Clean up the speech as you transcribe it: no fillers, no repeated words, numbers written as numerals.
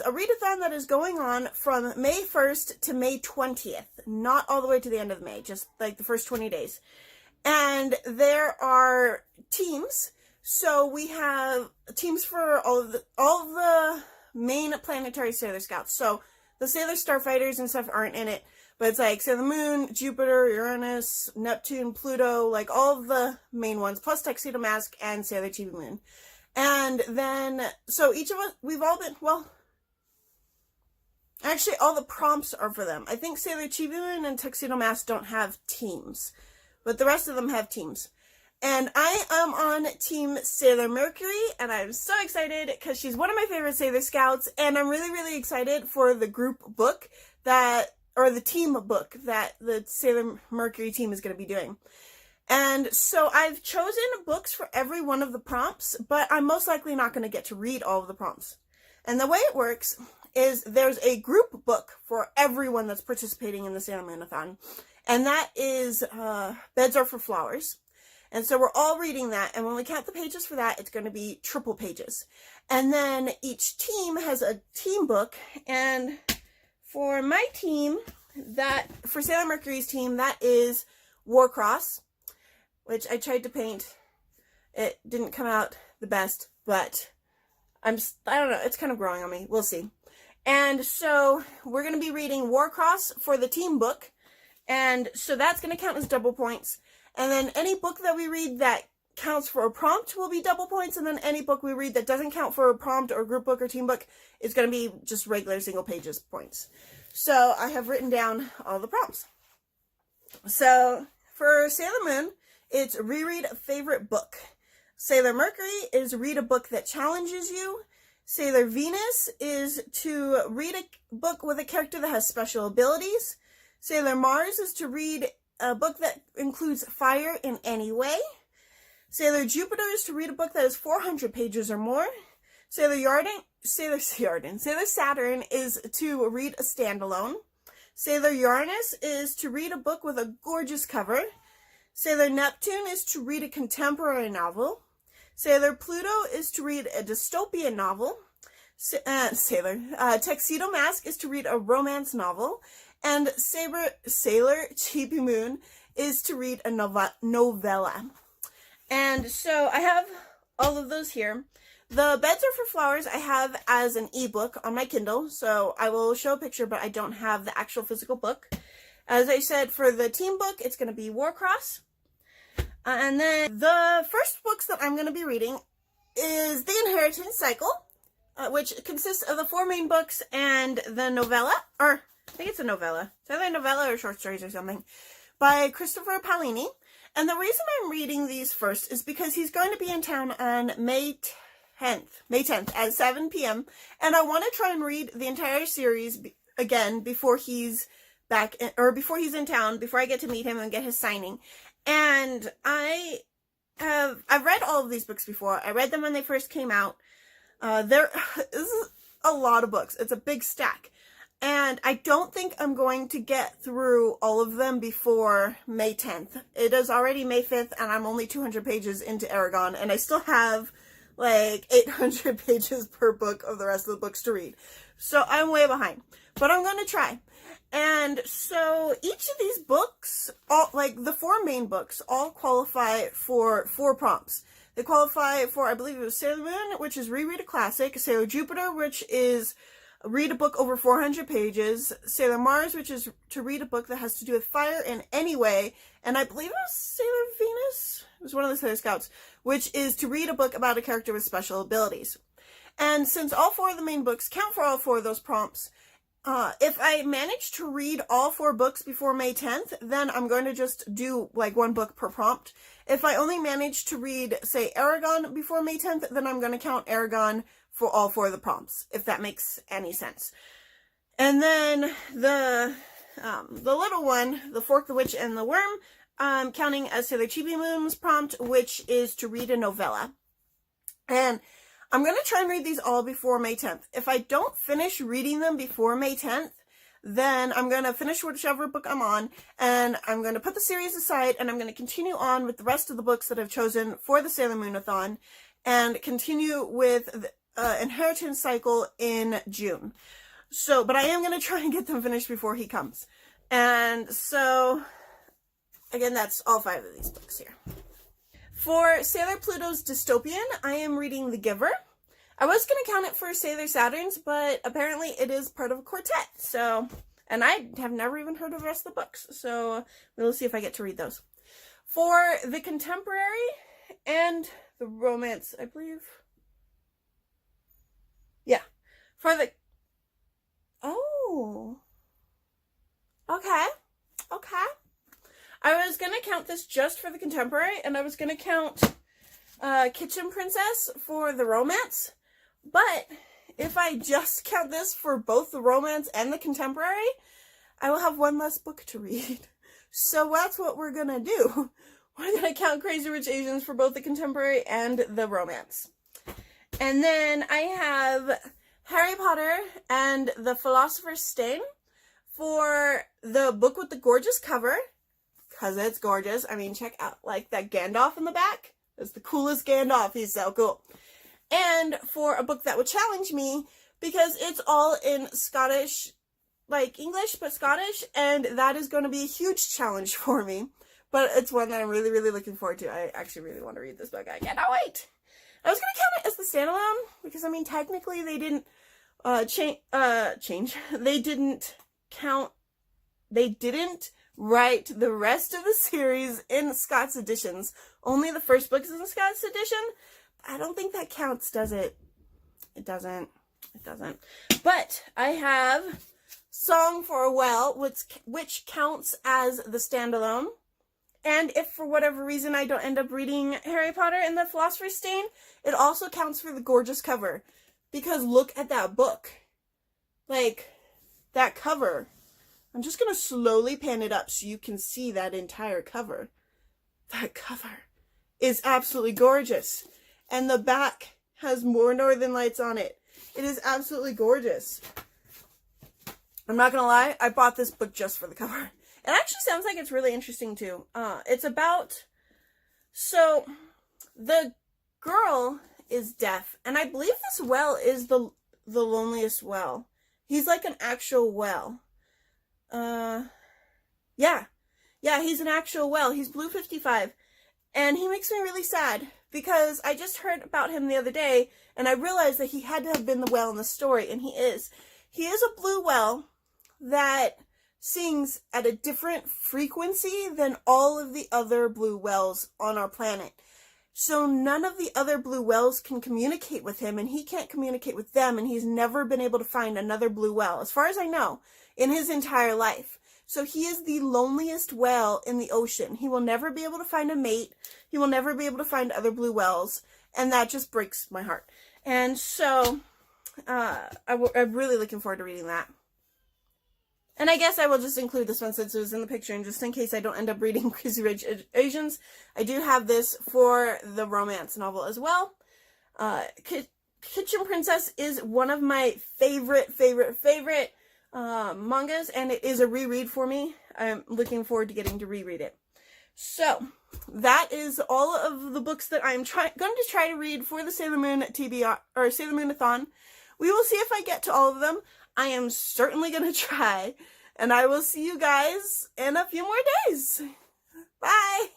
a readathon that is going on from May 1st to May 20th. Not all the way to the end of May, just like the first 20 days. And there are teams. So we have teams for all of the main planetary Sailor Scouts. So the Sailor Starfighters and stuff aren't in it. But it's like Sailor Moon, Jupiter, Uranus, Neptune, Pluto, like all of the main ones, plus Tuxedo Mask and Sailor Chibi Moon. And then, so each of us, we've all been, well, actually all the prompts are for them. I think Sailor Chibi Moon and Tuxedo Mask don't have teams, but the rest of them have teams. And I am on Team Sailor Mercury, and I'm so excited because she's one of my favorite Sailor Scouts, and I'm really, really excited for the group book or the team book that the Sailor Mercury team is going to be doing. And so I've chosen books for every one of the prompts, but I'm most likely not going to get to read all of the prompts. And the way it works is there's a group book for everyone that's participating in the SailorMoonAthon, and that is Beds Are for Flowers. And so we're all reading that, and when we count the pages for that, it's going to be triple pages. And then each team has a team book, and for my team, for Sailor Mercury's team, that is Warcross, which I tried to paint. It didn't come out the best, but I don't know, it's kind of growing on me. We'll see. And so we're going to be reading Warcross for the team book, and so that's going to count as double points. And then any book that we read that counts for a prompt will be double points, and then any book we read that doesn't count for a prompt or group book or team book is going to be just regular single pages points. So I have written down all the prompts. So for Sailor Moon, it's reread a favorite book. Sailor Mercury is read a book that challenges you. Sailor Venus is to read a book with a character that has special abilities. Sailor Mars is to read a book that includes fire in any way. Sailor Jupiter is to read a book that is 400 pages or more. Sailor Saturn is to read a standalone. Sailor Uranus is to read a book with a gorgeous cover. Sailor Neptune is to read a contemporary novel. Sailor Pluto is to read a dystopian novel. Tuxedo Mask is to read a romance novel. And Sailor Chibi Moon is to read a novella. And so I have all of those here. The Beds Are for Flowers I have as an ebook on my Kindle, so I will show a picture, but I don't have the actual physical book. As I said, for the team book, it's going to be Warcross. And then the first books that I'm going to be reading is The Inheritance Cycle, which consists of the 4 main books and the novella, or I think it's a novella. It's either a novella or short stories or something, by Christopher Paolini. And the reason I'm reading these first is because he's going to be in town on May 10th at 7 p.m. And I want to try and read the entire series again before he's back, or before he's in town, before I get to meet him and get his signing. And I've read all of these books before. I read them when they first came out. This is a lot of books. It's a big stack. And I don't think I'm going to get through all of them before May 10th. It is already May 5th, and I'm only 200 pages into Aragon, and I still have like 800 pages per book of the rest of the books to read. So I'm way behind, but I'm going to try. And so each of these books, like the 4 main books, all qualify for 4 prompts. They qualify for, I believe it was Sailor Moon, which is reread a classic, Sailor Jupiter, which is read a book over 400 pages, Sailor Mars, which is to read a book that has to do with fire in any way, and I believe it was Sailor Venus, it was one of the Sailor Scouts, which is to read a book about a character with special abilities. And since all 4 of the main books count for all 4 of those prompts, if I manage to read all 4 books before May 10th, then I'm going to just do like 1 book per prompt. If I only manage to read, say, Aragon before May 10th, then I'm going to count Aragon for all 4 of the prompts, if that makes any sense. And then the little one, The Fork, the Witch, and the Worm, counting as Sailor Chibi Moon's prompt, which is to read a novella. And I'm going to try and read these all before May 10th. If I don't finish reading them before May 10th, then I'm going to finish whichever book I'm on, and I'm going to put the series aside, and I'm going to continue on with the rest of the books that I've chosen for the SailorMoonAthon, and continue with inheritance cycle in June. So, but I am going to try and get them finished before he comes. And so, again, that's all 5 of these books here. For Sailor Pluto's Dystopian, I am reading The Giver. I was going to count it for Sailor Saturn's, but apparently it is part of a quartet. So, and I have never even heard of the rest of the books. So, we'll see if I get to read those. For the contemporary and the romance, I believe. Yeah. For the... Oh. Okay. Okay. I was going to count this just for the contemporary, and I was going to count Kitchen Princess for the romance. But if I just count this for both the romance and the contemporary, I will have one less book to read. So that's what we're going to do. We're going to count Crazy Rich Asians for both the contemporary and the romance. And then I have Harry Potter and the Philosopher's Stane for the book with the gorgeous cover. Because it's gorgeous. I mean, check out, like, that Gandalf in the back. That's the coolest Gandalf. He's so cool. And for a book that would challenge me, because it's all in Scottish, like, English, but Scottish, and that is going to be a huge challenge for me. But it's one that I'm really, really looking forward to. I actually really want to read this book. I cannot wait. I was going to count it as the standalone, because, I mean, technically they didn't change. They didn't write the rest of the series in Scott's editions. Only the first book is in Scott's edition. I don't think that counts, does it? It doesn't. It doesn't. But I have Song for a Well, which counts as the standalone. And if for whatever reason I don't end up reading Harry Potter and the Philosopher's Stane, it also counts for the gorgeous cover. Because look at that book. Like, that cover. I'm just going to slowly pan it up so you can see that entire cover. That cover is absolutely gorgeous. And the back has more Northern Lights on it. It is absolutely gorgeous. I'm not going to lie, I bought this book just for the cover. It actually sounds like it's really interesting too. It's about... So, the girl is deaf. And I believe this well is the loneliest well. He's like an actual well. Yeah, he's an actual well. He's Blue 55. And he makes me really sad because I just heard about him the other day and I realized that he had to have been the well in the story, and he is. He is a blue well that sings at a different frequency than all of the other blue wells on our planet. So none of the other blue wells can communicate with him, and he can't communicate with them, and he's never been able to find another blue well, as far as I know, in his entire life. So he is the loneliest well in the ocean. He will never be able to find a mate. He will never be able to find other blue wells, and that just breaks my heart. And so I'm really looking forward to reading that. And I guess I will just include this one since it was in the picture, and just in case I don't end up reading Crazy Rich Asians, I do have this for the romance novel as well. Kitchen Princess is one of my favorite mangas, and it is a reread for me. I'm looking forward to getting to reread it. So, that is all of the books that I'm going to try to read for the Sailor Moon TBR, or SailorMoonAthon. We will see if I get to all of them. I am certainly going to try, and I will see you guys in a few more days. Bye!